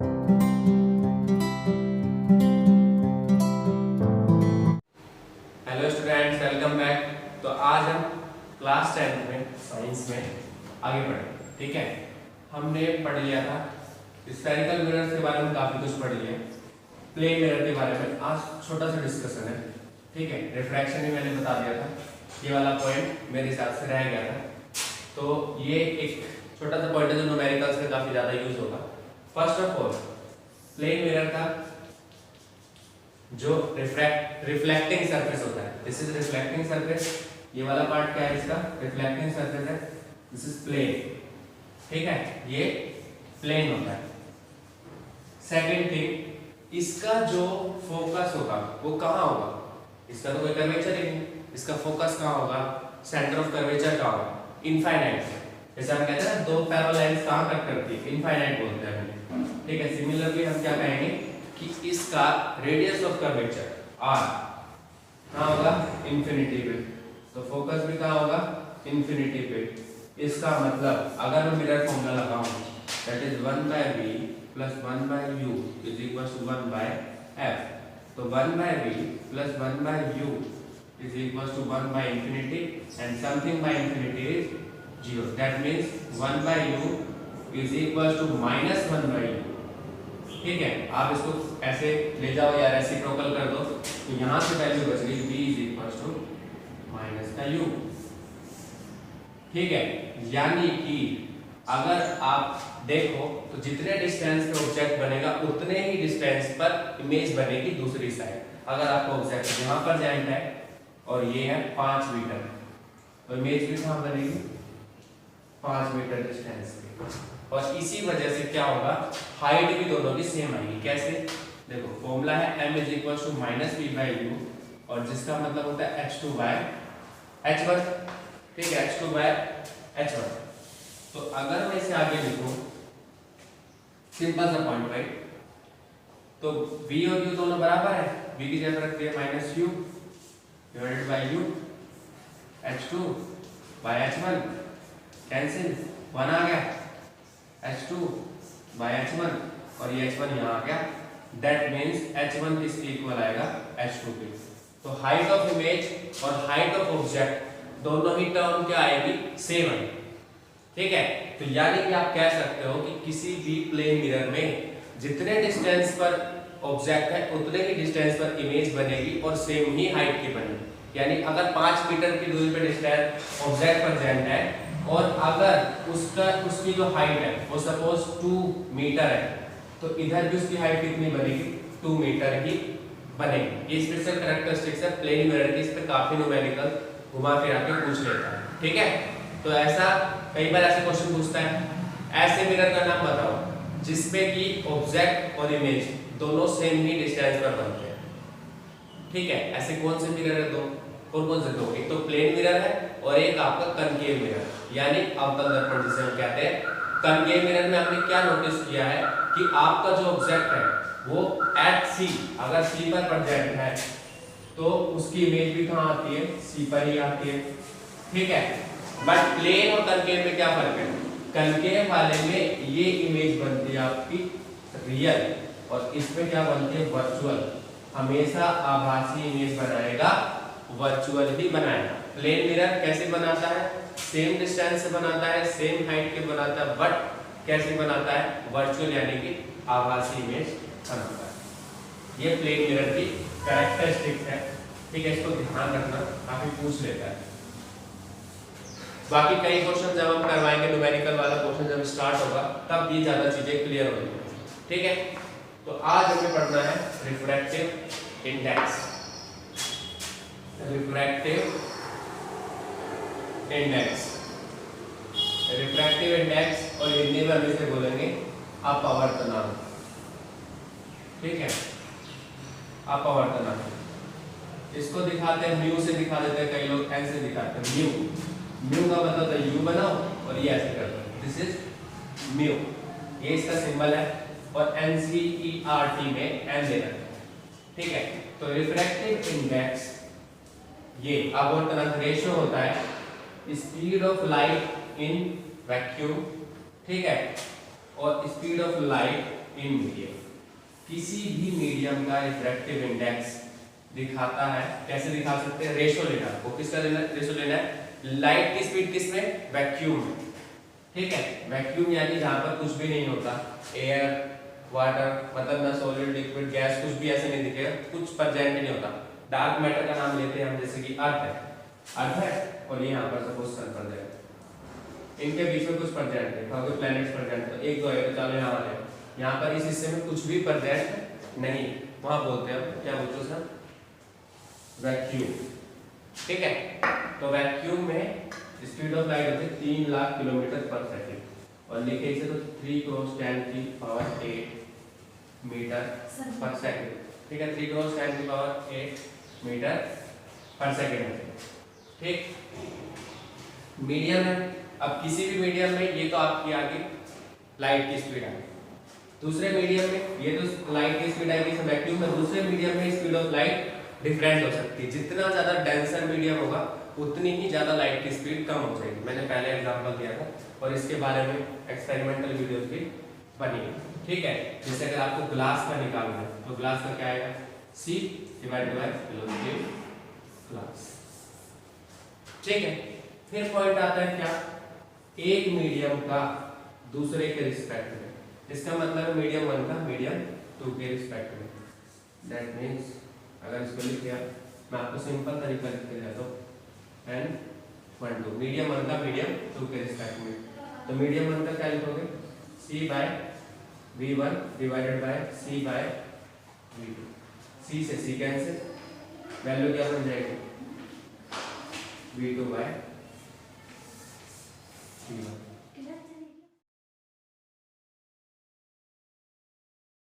Hello students, welcome back. तो आज हम क्लास 10 में साइंस में आगे बढ़े। ठीक है, हमने पढ़ लिया था स्फेरिकल मिरर्स के बारे में, काफी कुछ पढ़ लिया। प्लेन मिरर के बारे में आज छोटा सा डिस्कशन है। ठीक है, रिफ्रैक्शन भी मैंने बता दिया था, ये वाला पॉइंट मेरे हिसाब से रह गया था। तो ये एक छोटा सा पॉइंट है जो न्यूमेरिकल्स में काफी ज्यादा यूज होगा। First of all, plane mirror का जो रिफ्लेक्टिंग सरफेस होता है, दिस इज रिफ्लेक्टिंग सरफेस। ये वाला पार्ट क्या है इसका? रिफ्लेक्टिंग सरफेस है। This is plane. ठीक है, ये प्लेन होता है। सेकंड थिंग, इसका जो फोकस होगा वो कहाँ होगा? इसका तो कोई कर्वेचर ही नहीं, इसका फोकस कहाँ होगा? सेंटर ऑफ कर्वेचर कहाँ होगा? इनफाइनाइट। जैसे हम कहते हैं ना, दो पैरेलल लाइंस कहाँ कट करती है? इनफाइनाइट बोलते हैं हम। ठीक है, सिमिलरली हम क्या कहेंगे कि इसका रेडियस ऑफ कर्वेचर r कहाँ होगा? इंफिनिटी पे। तो फोकस भी कहाँ होगा? इंफिनिटी पे। इसका मतलब अगर मैं मिरर फॉर्मूला लगाऊं, that is 1/v plus 1/u is equal to 1/f। तो 1/v plus 1/u is equal to one by infinity and something by infinity is 0। That means 1/u is equal to -1/u। ठीक है, आप इसको ऐसे ले जाओ या रेसिप्रोकल कर दो, तो यहां से वैल्यू बच गई v is equal to -u। ठीक है, यानी कि अगर आप देखो तो जितने डिस्टेंस पे ऑब्जेक्ट बनेगा उतने ही डिस्टेंस पर इमेज बनेगी दूसरी साइड। अगर आपको ऑब्जेक्ट यहां पर जाइंट है और ये है 5 मीटर, तो इमेज भी कहां बनेगी? 5 मीटर डिस्टेंस पे। और इसी वजह से क्या होगा, हाइट भी दोनों की सेम आएगी। कैसे? देखो, फॉर्मूला है m is equal to -v/u, और जिसका मतलब होता है h2/h1। ठीक है, h2/h1। तो अगर मैं इसे आगे लिखूं, सिंपल सा पॉइंट राइट, तो v और u दोनों बराबर है। v की जगह रख दिया -u divided by u, h2/h1 cancel, 1 आ गया, h2/h1 और ये h1 यहाँ आ गया। दैट मीन्स h1 किसके इक्वल आएगा? h2 के। तो हाइट ऑफ इमेज और हाइट ऑफ ऑब्जेक्ट दोनों ही टर्म क्या आएगी? सेम आएगी। ठीक है, तो यानी कि आप कह सकते हो कि किसी भी प्लेन मिरर में जितने डिस्टेंस पर ऑब्जेक्ट है उतने ही डिस्टेंस पर इमेज बनेगी और सेम ही हाइट की बनेगी। यानी अगर 5 मीटर की दूरी पर डिस्टेंस ऑब्जेक्ट पर जेंट है और अगर उसकी जो हाइट है वो सपोज 2 मीटर है, तो इधर भी उसकी हाइट कितनी बनेगी? 2 मीटर ही बनेगी। ये स्पेशल कैरेक्टरिस्टिक्स है प्लेन मिरर की। इस पे काफी न्यूमेरिकल घुमा फिरा के पूछ लेता है। ठीक है, तो ऐसा कई बार ऐसे क्वेश्चन पूछता है, ऐसे मिरर का नाम बताओ जिसपे कि ऑब्जेक्ट और इमेज दोनों सेम ही डिस्टेंस पर बनते हैं। ठीक है, ऐसे कौन से मिरर है? दो। कौन से दो? एक तो प्लेन मिरर है और एक आपका कनकेव मिरर, यानी अवतल दर्पण जिसे हम कहते हैं। कनकेव मिरर में हमने क्या नोटिस किया है कि आपका जो ऑब्जेक्ट है वो एट सी, अगर सी पर प्रेजेंट है तो उसकी इमेज भी कहाँ आती है? सी पर ही आती है। ठीक है, बट प्लेन और कनकेव में क्या फर्क है? कनकेव वाले में ये इमेज बनती है आपकी रियल, और इसमें क्या बनती है? वर्चुअल। हमेशा आभासी इमेज बनाएगा, वर्चुअल ही बनाएगा। प्लेन मिरर कैसे बनाता है? सेम डिस्टेंस से बनाता है, सेम हाइट के बनाता है, बट कैसे बनाता है? वर्चुअल, यानी कि आभासी इमेज बनाता है। ये प्लेन मिरर की कैरेक्टरिस्टिक्स है। ठीक है, इसको ध्यान रखना, काफी पूछ लेता है। बाकी कई क्वेश्चन जब हम करवाएंगे, न्यूमेरिकल वाला क्वेश्चन जब स्टार्ट होगा तब ये ज्यादा चीजें क्लियर होंगी। ठीक है, तो आज हमें पढ़ना है refractive index. Refractive index, refractive index, और हिंदी में हम इसे बोलेंगे अपवर्तनांक। ठीक है, अपवर्तनांक। इसको दिखाते हैं म्यू से, दिखा देते हैं कई लोग, ऐसे दिखाते हैं म्यू। म्यू का मतलब है यू बनाओ और ये ऐसे करते हैं, दिस इज म्यू। ये इसका सिंबल है और एनसीईआरटी में एन देना है। ठीक है, तो रिफ्रैक्टिव इंडेक्स ये अपवर्तनांक रेशियो होता है speed of light in vacuum. ठीक है, और speed of light in medium. किसी भी मीडियम का रिफ्रैक्टिव इंडेक्स दिखाता है, कैसे दिखा सकते हैं, रेशो लेना, वो किसका लेना, रेशो लेना है, लाइट की स्पीड किसमें, वैक्यूम में, ठीक है। वैक्यूम यानी जहां पर कुछ भी नहीं होता, एयर वाटर मतलब ना सॉलिड लिक्विड गैस, कुछ भी ऐसे नहीं दिखेगा, कुछ प्रेजेंट नहीं होता। डार्क मैटर का नाम लेते हैं हम, जैसे कि अर्थ है और यहाँ पर सपोज सन प्रेजेंट, इनके बीच में कुछ प्रेजेंट है, अगर प्लैनेट्स प्रेजेंट तो एक दो है तो चलो यहाँ वाले, यहाँ पर इस हिस्से में कुछ भी प्रेजेंट नहीं, वहां बोलते हैं क्या बोलते हैं सर, वैक्यूम, ठीक है। तो वैक्यूम में स्पीड ऑफ लाइट होती है 3 लाख किलोमीटर पर सेकंड और लिखे इसे तो 3 क्रॉस 10 की पावर 8 मीटर पर सेकंड, ठीक है। 3 क्रॉस 10 की पावर 8 मीटर पर सेकंड, ठीक। मीडियम है, अब किसी भी मीडियम में ये तो आपकी आ गई लाइट की स्पीड आ गई, दूसरे मीडियम में ये तो लाइट की स्पीड आएगी वैक्यूम में, दूसरे मीडियम में स्पीड ऑफ लाइट डिफरेंट हो सकती है। जितना ज्यादा डेंसर मीडियम होगा उतनी ही ज्यादा लाइट की स्पीड कम हो जाएगी। मैंने पहले एग्जांपल दिया था और इसके बारे में एक्सपेरिमेंटल वीडियोस भी बनी है, ठीक है। जैसे अगर आपको ग्लास का निकालना है तो ग्लास का क्या आएगा, C divided by velocity glass, ठीक है। फिर पॉइंट आता है क्या, एक मीडियम का दूसरे के रिस्पेक्ट में, इसका मतलब है मीडियम 1 का मीडियम 2 के रिस्पेक्ट में। दैट मींस अगर इसको लिख दिया, मैं आपको सिंपल तरीका लिख के देता हूँ, n1 मीडियम 1 का मीडियम 2 के रिस्पेक्ट में, तो मीडियम 1 का क्या लिखोगे, C by V1 divided by C by V2, C से C कैंसिल, वैल्यू क्या बन जाएगी V2 बाय V1,